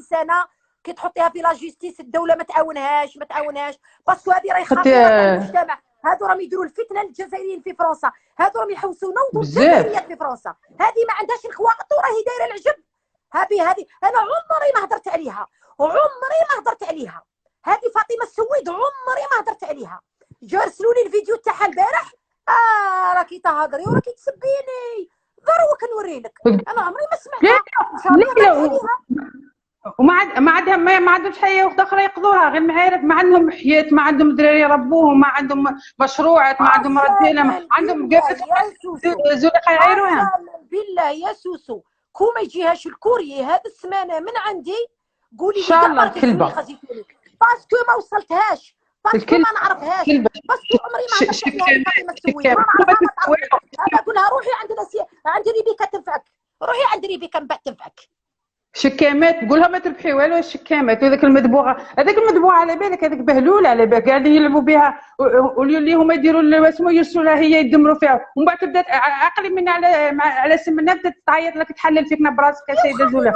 سنه كي تحطيها في لا جوستيس الدوله ما تعاونهاش باسكو هذه راهي خطيره على المجتمع. هادو راهم يديروا الفتنه للجزائريين في فرنسا، هادو راهم يحوسوا نوضوا الجزائريات في فرنسا. هذه ما عندهاش الخواط وراهي دايره العجب. هذه انا عمري ما هضرت عليها، هذه فاطمه السويد عمري ما هضرت عليها. جا رسلوا لي الفيديو تاعها البارح، راكي تهضري وراكي تسبيني، ضروري كنوري لك. انا عمري ما سمعتها. ان شاء الله هضرت عليها. ما عندهمش حياه وحده اخرى يقضوها، غير معارف، ما عندهم حياه، ما عندهم دراري يربوهم، ما عندهم مشروعات، ما عندهم رجاله، ما عندهم زلقه يعيروها. بالله يا سوسو كون ما يجيهاش الكوريي هذا السمانه من عندي، قولي لي ان شاء الله الكلبه، باسكو ما وصلتهاش، باسكو ما نعرفهاش، باسكو عمري ما هضرت عليها فاطمه السويد، ما نعرفها. انا نقول لها روحي عند ريبيكا تنفعك، روحي عند ريبيكا من بعد تنفعك. شكامات قولها ما تربحي والو. الشكامات وذاك المدبوغه، على بالك هذاك بهلول، على بالك قاعدين يلعبوا بها واللي هما يديروا اسمو يرسلوا لها هي يدمروا فيها، ومن بعد تبدا عقلي من على سمنا بدات تعيط لك تحلل فيك براسك يا سيده زولا.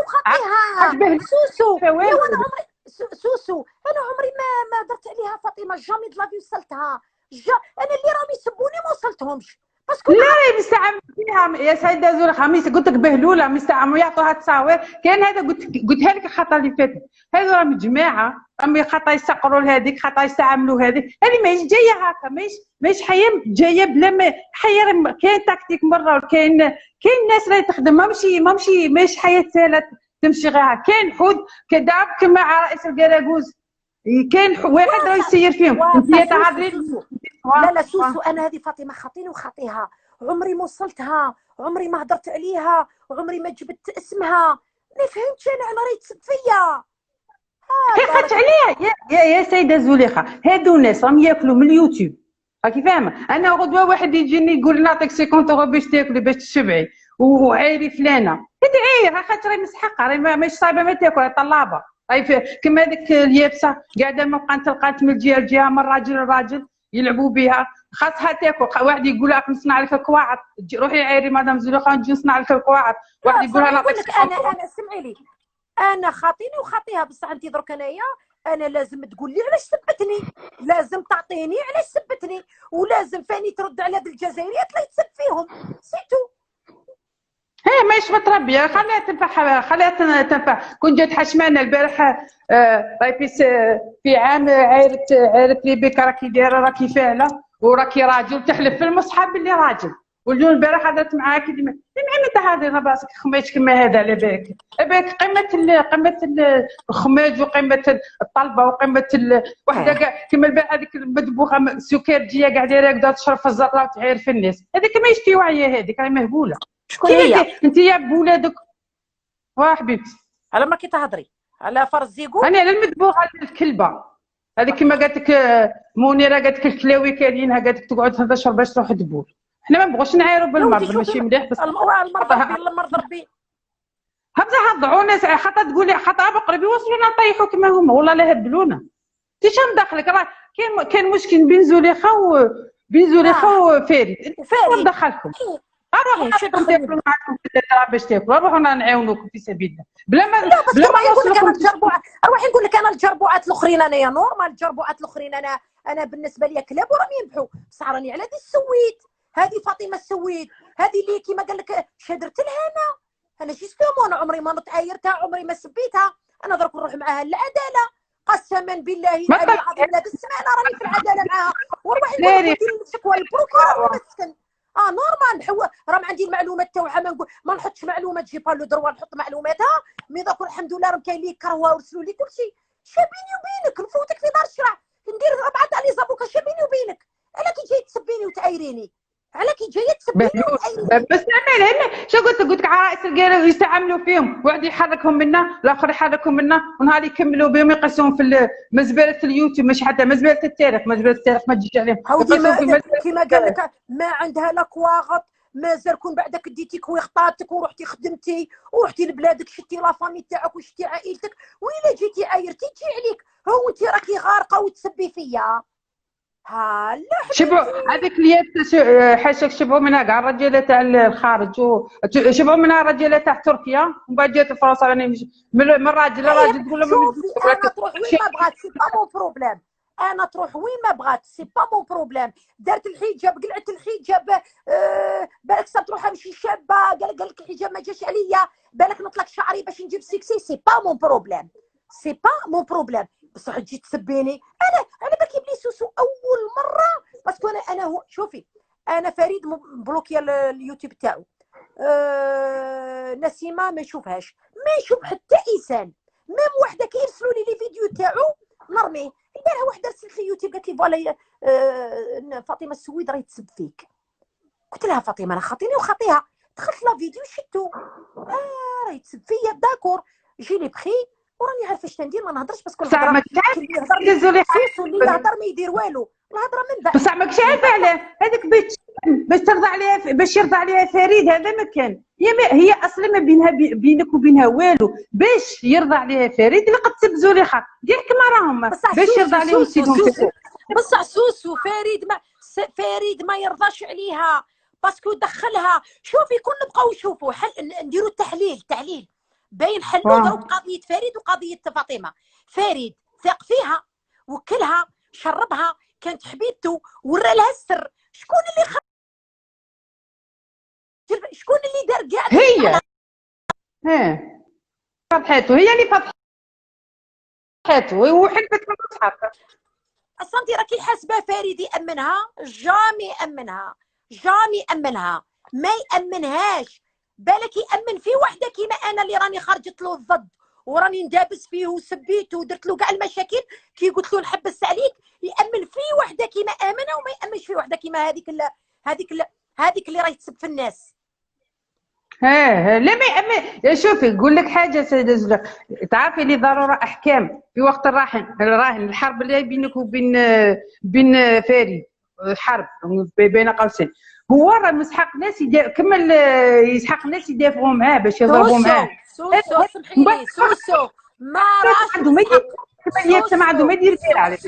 سوسو يا وانا عمري سوسو انا عمري ما درت عليها فاطمه، جامي دلافي وصلتها. انا اللي راهم يسبوني ما وصلتهمش باسكو لا مستعمل فيها يا سيده زولا. خميس قلت لك بهلوله مستعمل يعطوها تصاوير. كان هذا قلتها لك الخطا اللي فات، هذو راهم جماعه راهم خطا يسقروا لهذيك، خطا يستعملوا هذه ماهيش جايه هكا، ماهيش حياه جايه بلا ما حياه. كاين تكتيك مره، كاين ناس راهي تخدم، ماهيش حياه سهله تمشي غيرها. كاين حوت كداب كما رئيس الكراكوز، كاين واحد راه يسير فيهم. انت تعرفي لا سوسو انا هذه فاطمه خاطيني وخاطيها، عمري ما وصلتها، عمري ما هضرت عليها، عمري ما جبت اسمها. ما فهمتش انا على راهي تسب فيا. خاطش عليها يا سيده زليخه. هادو الناس راهم ياكلوا من اليوتيوب، راكي فاهمه. انا غدوه واحد يجيني يقول لي نعطيك 50 اورو باش تاكلي باش تشبعي، وعايري فلانه تدعي خاطر راهي مسحقه، راهي ماشي صايبه ما تاكل، راهي طلابه، راهي كما هذيك اليابسه قاعده ما بقى تلقى من الجهه لجهه، من راجل لراجل يلعبوا بها، خاصها تاكل. واحد يقول لك نصنع لك الكواعط، روحي عايري مدام زليخه نجي نصنع لك الكواعط. واحد يقول لها نعطيك انا سمعي لي، انا خاطيني وخاطيها، بصح انت درك انايا انا لازم تقول لي علاش سبتني، لازم تعطيني علاش سبتني، ولازم فاني ترد على هاد الجزائريات لا يتسب فيهم سيتو. هي ماهيش متربيه، خليها تنفع. كون جات حشمانه البارح راهي في عام عارت ريبيكا راكي دايره، راكي فاعله، وراكي راجل، تحلف في المصحف باللي راجل. واليوم البارح هضرت معاك ديما متى هذه براسك خماج كما هذا، على بالك قمه الخماج وقمه الطلبه وقمه وحده كما البارح هذيك المدبوخه سكرجيه قاعده راكده تشرب في الزرة وتعاير في الناس. هذيك ماهيش في وعيه، هذيك راهي مهبوله. شكون هي؟ انت يا بولادك حبيبتي. على ما كي تهضري على فرزيقو انا على المدبوغه الكلبه هذيك كما قالت لك منيره، قالت لك الكلاوي كاينينها، قالت لك تقعد تشرب باش تروح تبول. حنا ما نبغوش نعايروا بالمرض، ماشي مليح. بس المرض ربي بصح ضعونا خاطر تقولي خاطر بقربي وصلونا نطيحوا كما هما، والله لا هبلونا. انت شنو دخلك؟ راه كاين مشكل بين زليخه وفاري، شنو دخلكم؟ روحوا تاكلوا معكم باش تاكلوا، روحوا نعاونوكم في سبيل الله بلا ما نوصلوكم. اروح نقول لك انا الجربوعات الاخرين انايا نورمال، الجربوعات الاخرين انا بالنسبه لي كلاب وراهم ينبحوا، بصح راني على هذه السويد، هذه فاطمه السويد، هذه اللي كيما قال لك شادرت لها انا جيستومون. انا عمري ما نتعايرتها، عمري ما سبيتها، انا درك نروح معاها للعداله قسما بالله العلي العظيم. لا بالسمانه راني في العداله معاها، ونروح نقول ندير شكوى للبروكيرور ونسكن. نورمال راهم عندي المعلومات تاعها، ما نحطش معلومات جي با لو دروا نحط معلوماتها. مي دوك الحمد لله راهم كاين اللي يكرهوها ورسلوا لي كلشي. شابيني وبينك نفوتك في دار الشرع، ندير 4 تاع لي زافوكا شابيني وبينك. على كي جاي تسبيني وتعايريني، على كي جايه تسبيني وتعايريني. بس انا شو قلت لك عرائس القرى يستعملوا فيهم، واحد يحركهم منا الاخر يحركهم منا، ونهار يكملوا بهم يقسمون في مزبله اليوتيوب، مش حتى مزبله التاريخ ما تجيش عليهم. كيما قال لك ما عندها لا كواغط، مازال كون بعدك ديتي كويخطاتك ورحتي خدمتي ورحتي لبلادك، شتي لا فامي تاعك وشتي عائلتك، وإلا جيتي عايرتي تجي عليك. هو انت راكي غارقه وتسبي فيا. ها لا شبعوا هذيك اللي حاشاك شبعوا منها كاع الرجاله تاع الخارج شبعوا منها الرجاله تاع تركيا ومن بعد جات فرنسا راني من راجل لراجل تقول لهم شوفي انا تروح وين ما بغات سي با مون بروبليم، انا تروح وين ما بغات سي با مون بروبليم. دارت الحجاب قلعت الحجاب بالك صرت تروح نمشي شابه قال لك الحجاب ما جاش عليا بالك نطلق شعري باش نجيب سيكسي سي با مون بروبليم سي با مون بروبليم. بصح تجي تسبيني انا باكي بلي سوسو اول مره باسكو انا هو شوفي انا فريد بلوكيا اليوتيوب تاعو نسيمه ما يشوفهاش ما يشوف حتى انسان ميم وحده كيرسلوا لي لي فيديو تاعو نرميه. البارحه وحده رسلت لي يوتيوب قالت لي فوالا فاطمه السويد راهي تسب فيك. قلت لها فاطمه انا خاطيني وخاطيها دخلت لا فيديو شفتو راهي تسب فيا داكور جي لي بخي وراني عارفه اش ندير ما نهضرش باسكو الهضره اللي يهضر ما يدير والو الهضره من بعد. بصح ماكش عارفه علاه هذيك باش ترضى عليها باش يرضى عليها فريد هذا ما كان هي اصلا ما بينها بينك وبينها والو باش يرضى عليها فريد اللي قد تسب زليخه دير كما راهم باش يرضى عليهم سيدهم. بصح سوسو فريد ما يرضاش عليها باسكو دخلها. شوفي كون نبقاو نشوفوا نديروا تحليل باين حلوا ضرب قضيه فريد وقضيه فاطمه. فريد ثق فيها وكلها شربها كانت حبيبته ورا لها السر. شكون اللي دار كاع هي فتحته هي اللي فتحته وحلفت من الصحاب اصلا انت راكي حاسبه فريد يامنها جامي يامنها ما يامنهاش. بالك يامن في وحده كيما انا اللي راني خرجت له الضد وراني ندابس فيه وسبيته ودرت له كاع المشاكل كي قلت له نحبس عليك. يامن في وحده كيما امنه وما يامنش في وحده كيما هذيك اللي راهي تسب في الناس. لا ما يأمن. شوفي نقول لك حاجه سيده زوجة تعرفي اللي ضروره احكام في وقت الراهن الحرب اللي بينك بين فريد حرب بين قوسين هو راه مسحق ناس كمل يسحق الناس يدافعوا معاه باش يضربوا معاه. سوسو سمحيلي سوسو ما راش ما عنده ما يدير فيها عليك.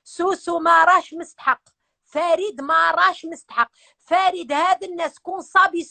سوسو ما راش مستحق فريد ما راش مستحق. فريد هاد الناس كون صابي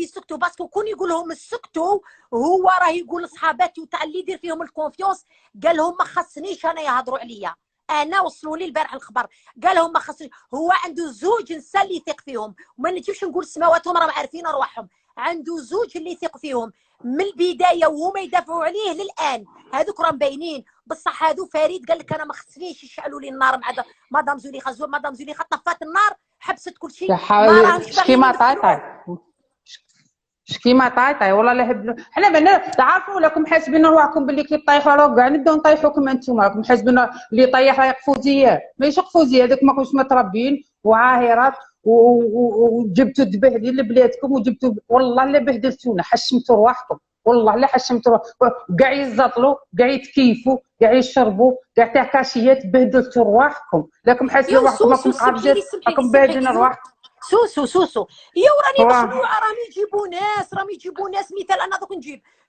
يسكتوا باسكو كون يقول لهم اسكتوا هو راه يقول لصحاباتو تاع اللي يدير فيهم الكونفيونس قال لهم ما خصنيش انا يهضروا عليا. انا وصلوا لي البارح الخبر قال لهم ما خصنيش. هو عنده زوج نساء اللي يثق فيهم وما نجيبش نقول سماواتهم راهم عارفين ارواحهم. عنده زوج اللي يثق فيهم من البدايه وهما يدافعوا عليه للان هذوك راهم باينين. بصح هذو فريد قال لك انا ما خصنيش يشعلوا لي النار مع مدام زليخه طفات النار حبست كل شيء. كيما كيما طايطاي والله لا هبلوا حنا ما تعرفوا لكم حاسبين رواحكم باللي كي طيحوا راه كاع نبداو نطيحوكم انتم راكم حاسبين اللي طيح راه يقفوا زياه ماشي يقفوا زياه هذوك ما كنتوش متربيين وعاهرات وجبتوا تبهدل لبلادكم وجبتوا والله لا بهدلتونا حشمتوا رواحكم والله لا حشمتوا كاع يزطلوا كاع يتكيفوا كاع يشربوا كاع تاع كاشيات بهدلتوا رواحكم لكم حاسبين رواحكم راكم قابجات راكم باهدين رواحكم. سوسو يا وراني مخلوعه راهم يجيبوا ناس مثال انا دوك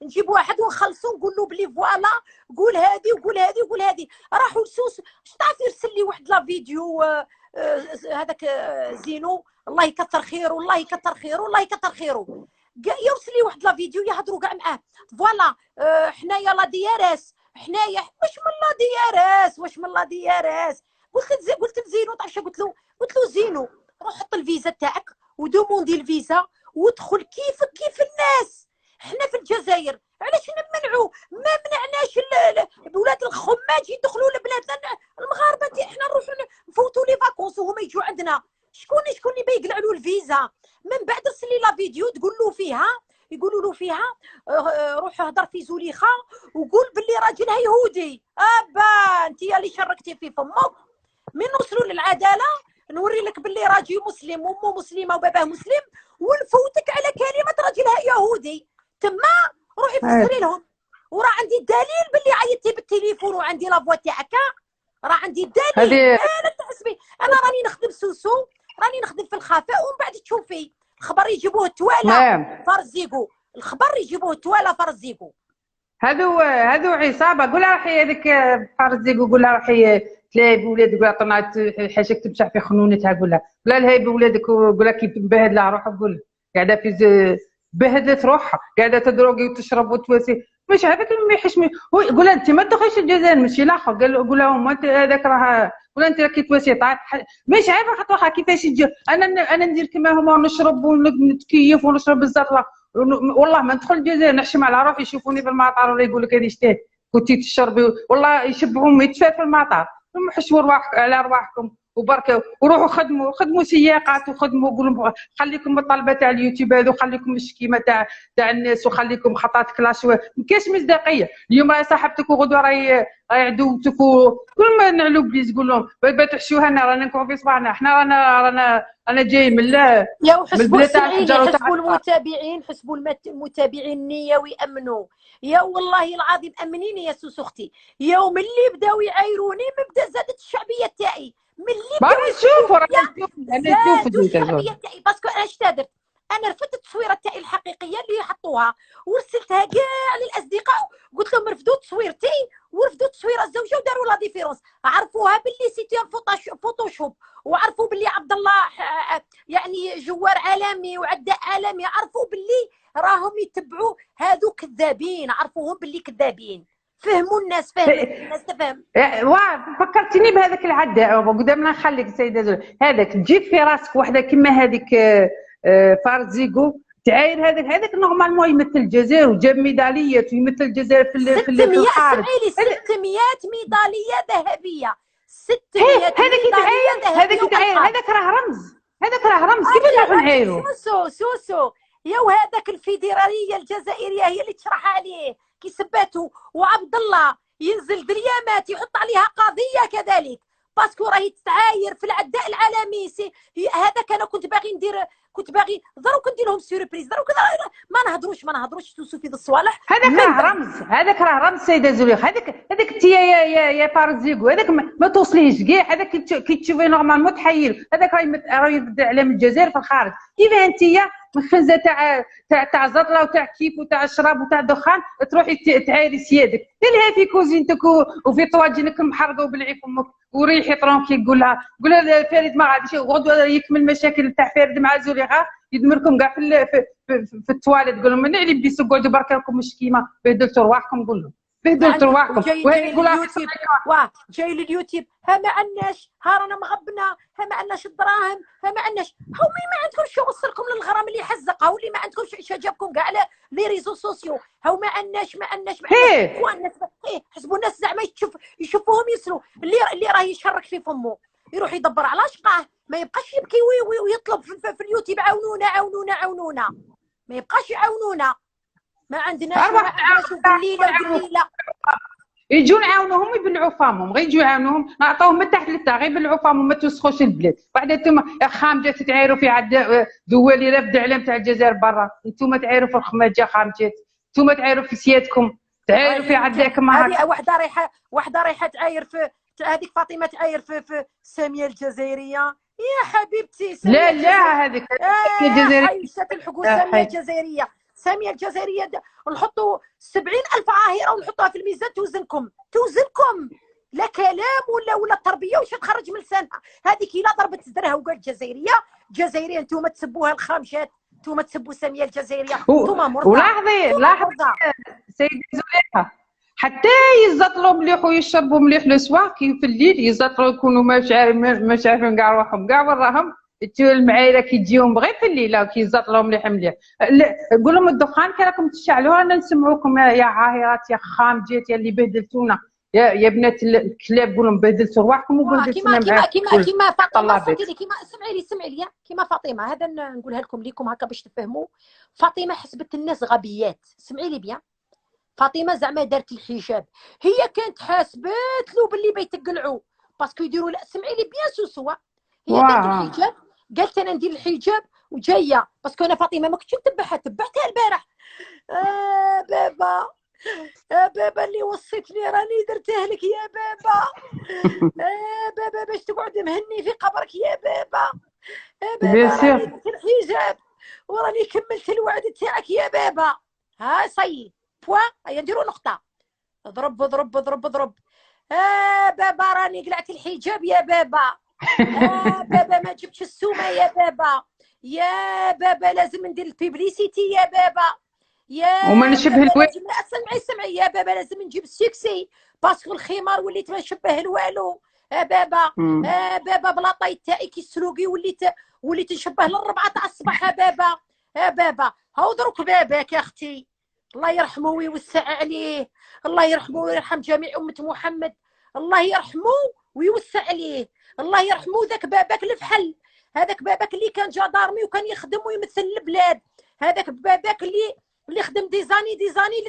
نجيب واحد ونخلصو نقول له بلي فوالا قول هذه وقول هذه راحوا لسوسو. تعرف يرسل لي واحد لا فيديو هذاك زينو الله يكثر خيره يرسل لي واحد لا فيديو يهضروا كاع معاه فوالا حنايا لا ديارس حنايا واش من لا ديارس قلت لزينو تعرف قلت له زينو روح حط الفيزا تاعك ودوموندي الفيزا وادخل كيف الناس. حنا في الجزائر علاش نمنعوا ما منعناش ولاد الخماج يدخلوا لبلادنا المغاربه حنا نروحوا نفوتوا لي فاكونس وهما يجوا عندنا. شكون اللي بيقلع له الفيزا من بعد رسل لي لا فيديو يقولوا له فيها روح اهضر في زليخه وقول باللي راجلها يهودي. انت يا اللي شركتي في فمك من نوصلوا للعداله نوري لك باللي راجل مسلم وامه مسلمه وباباه مسلم ونفوتك على كلمه راجلها يهودي تما روحي فسري لهم. وراه عندي الدليل باللي عيطتي بالتليفون وعندي لافوا تاعك راه عندي الدليل. انا تحسبي انا راني نخدم سوسو راني نخدم في الخفاء ومن بعد تشوفي الخبر يجيبوه توالى فرزيقو الخبر يجيبوه توالى فرزيقو. هذو عصابه قولها راحي هذيك فرزيقو قولها راحي تلاقي بولاد يقول لها طلعت حاجه تمشى في خنونتها، قول لها لا هاي بولادك، يقول لك بهد لها روحها، قول قاعده في بهدلت روحها، قاعده تدروقي وتشرب وتواسي. مش هذاك ما يحشمي، هو يقول انت ما تدخليش الجزائر ماشي الاخر، قول لهم انت هذاك راه، ولا انت راكي تواسي طايح مش عيب خاطر كيفاش يجي انا ندير كما هما ونشرب ونتكيف ونشرب الزرله، والله ما ندخل الجزائر نحشم على روحي، يشوفوني في المطار ولا يقول لك هذه شتاه كنتي تشربي، والله يشبعوا يتفاف في المطار. حشموا رواحكم على رواحكم وبركه، وروحوا خدموا سياقات، وخدموا قولوا خليكم من الطلبه تاع اليوتيوب هذو، خليكم من الشكيمه تاع الناس، وخليكم خطات كلاش، ما كاينش مصداقيه. اليوم راهي صاحبتك وغدوه راهي عدوتك، كل ما نعلو بليز قول لهم تحشوها لنا، رانا نكونوا في صباحنا، احنا رانا جايين من البلاد تاع الحجر وتاع حسبوا المتابعين النيه ويامنوا. يا والله العظيم امنيني يا سوس اختي، يوم اللي بداو يعايروني مبدا زادت الشعبيه تاعي، ملي بداو نشوفوا انا نشوف الشعبيه تاعي، باسكو انا اش درت؟ انا رفدت التصويره تاعي الحقيقيه اللي حطوها ورسلتها كاع للاصدقاء، قلت لهم رفدوا تصويرتي ورفدوا تصويره الزوجه وداروا لا ديفيرونس، عرفوها باللي سيتي فوتوشوب، وعرفوا باللي عبد الله يعني جوار عالمي وعداء عالمي، عرفوا باللي راهم يتبعوا هذو كذابين، عرفوهم باللي كذابين. فهموا الناس، الناس تفهم. فكرتيني بهذاك العداء قدامنا، نخليك السيده زول هذاك تجيب في راسك وحده كما هذيك فارزيغو تعاير، هذاك نورمالمون يمثل الجزائر وجاب ميداليات ويمثل الجزائر في الخارج. 600 ميداليه ذهبيه، 600 ميداليه ذهبيه. هذاك تعاير، هذاك راه رمز، كيف نروحوا نعايروا؟ سوسو يا وهذاك الفيدراليه الجزائريه هي اللي تشرح عليه كي سباتو، وعبد الله ينزل دريامات يحط عليها قضيه كذلك، باسكو راهي تتعاير في العداء العالمي. هذاك انا كنت باغي دروك ندير لهم سيربريز، دروك ما نهضروش سوسو في الصوالح. هذاك راه رمز سيده زليخ، هذاك انت يا فارزيغو، هذاك ما توصليش كاع، هذاك كي تشوفي نورمالمون تحير، هذاك راه يبدا علم الجزائر في الخارج. كيفاه انت مخنزه تاع زطله وتاع كيف وتاع شراب وتاع دخان تروحي تعايري سيادك، ديريها في كوزينتك وفي طواجنك محرقه وبلعي فمك وريحي طرونكي، قول لها فريد ما غاديش غدوه يكمل المشاكل تاع فريد مع زليخه، يدمركم كاع في التواليت، قول لهم من اللي بيسوا قعدوا برك لكم مشكيمه، بهدلتوا رواحكم، قول لهم بهدلتوا رواحكم. جاي لليوتيوب ها ما عندناش، ها رانا مغبنا، ها ما عندناش الدراهم، ها ما عندناش، هاو ما عندكمش يوصلكم للغرام اللي يحزق، هاو اللي ما عندكمش ايش جابكم كاع على لي ريزو سوسيو، هاو ما عندناش حسبوا الناس زعما يشوفوهم يسلوا، اللي راه يشرك في فمه يروح يدبر على شقاه، ما يبقاش يبكي ويطلب في اليوتيوب عاونونا، ما يبقاش يعاونونا، ما عندناش قليله يجوا نعاونوهم يبلعوا فامهم، غير يجوا يعاونوهم نعطوهم من تحت للتحت، غير يبلعوا فامهم، ما توسخوش البلاد. بعد انتم خامجات تعايروا في عداء دولي رفد علم تاع الجزائر برا، انتم تعايروا في الخماجه خامجات، انتم تعايروا في سيادكم، تعايروا في عداءكم. هذه واحده رايحه تعاير في هذيك فاطمه، تعاير في ساميه الجزائريه يا حبيبتي. لا هذيك الجزائريه عايشه الحقوق. ساميه الجزائريه نحطوا 70,000 عاهره ونحطوها في الميزان توزنكم لا كلام ولا تربيه وش تخرج من لسانها. هذيك لا ضربت صدرها وقالت جزائريه انتم تسبوها الخامجات، انتم تسبوا ساميه الجزائريه، انتم مرضى. ولاحظي سيدي زليخه، حتى يزطلوا مليح ويشربوا مليح لو كي في الليل يزطلوا يكونوا مش عارفين كاع روحهم كاع وراهم المعايره كي تجيهم غير في الليله كيزطلوا مليح قول لهم الدخان كي راكم تشعلوها انا نسمعوكم يا عاهرات يا خامجات يا اللي بهدلتونا يا بنات الكلاب، قول لهم بهدلتوا رواحكم وبهدلتونا كيما فاطمه. سمعي لي كيما فاطمه، هذا نقولها لكم هكا باش تفهموا. فاطمه حسبت الناس غبيات، سمعي لي بيان. فاطمه زعما دارت الحجاب، هي كانت حاسبات له باللي بيتقلعوا باسكو يديروا. لا سمعي لي بيان سوسو، هي دارت الحجاب، قالت انا ندير الحجاب وجايه، باسكو انا فاطمه ما كنتش نتبعها، تبعتها البارح. بابا اللي وصيتني راني درته لك يا بابا. بابا باش تقعد مهني في قبرك يا بابا. بابا راني درت الحجاب وراني كملت الوعد تاعك يا بابا. ها صي بوا، هيا نديروا نقطه. ضرب بابا راني قلعت الحجاب يا بابا. بابا ما جبتش السومه يا بابا. يا بابا لازم ندير البيبليسيتي يا بابا. يا وما نشبه بابا الوالد. لازم سمعي يا بابا لازم نجيب السكسي باسكو الخمار وليت ما نشبه لوالو. بابا بابا بلاطاي تاعي كي السلوقي وليت نشبه للربعه تاع الصباح بابا. بابا هاو دروك باباك يا اختي، الله يرحمه ويوسع عليه، الله يرحمه ويرحم جميع أمة محمد، الله يرحمه ويوسع عليه، الله يرحمه. ذاك باباك الفحل، هذاك باباك اللي كان جدارمي وكان يخدم ويمثل البلاد، هذاك باباك اللي خدم ديزاني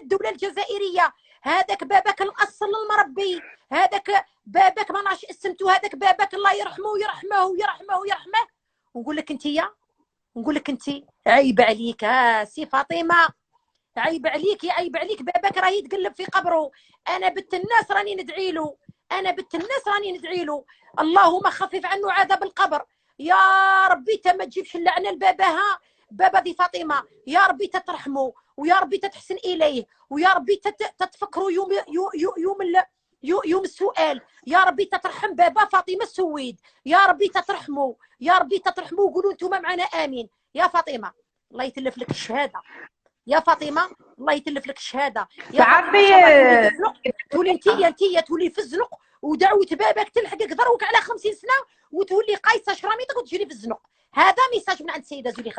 للدولة الجزائرية، هذاك باباك الأصل المربي، هذاك باباك ما نعرفش اسمته، هذاك باباك الله يرحمه ويرحمه ويرحمه ويرحمه. ونقول لك انت عيب عليك سي فاطمه، عيب عليك عيب عليك. باباك راه يتقلب في قبره، انا بنت الناس راني ندعي له، اللهم خفف عنه عذاب القبر يا ربي. ما تجيبش اللعنه لباباها، بابا دي فاطمه، يا ربي تترحموا ويا ربي تتحسن اليه ويا ربي تتفكروا يوم السؤال، يا ربي تترحم بابا فاطمه السويد، يا ربي تترحموا، يا ربي تترحموا وقولوا انتم معنا امين. يا فاطمه الله يتلف لك الشهاده، يا فاطمه الله يتلف لك الشهاده، يا تعرفي فاطمه تولي انت تولي في الزنق، ودعوه باباك تلحقك ضروك على 50 سنه وتولي قايصه شراميطك وتجري في الزنق. هذا ميساج من عند السيده زولي.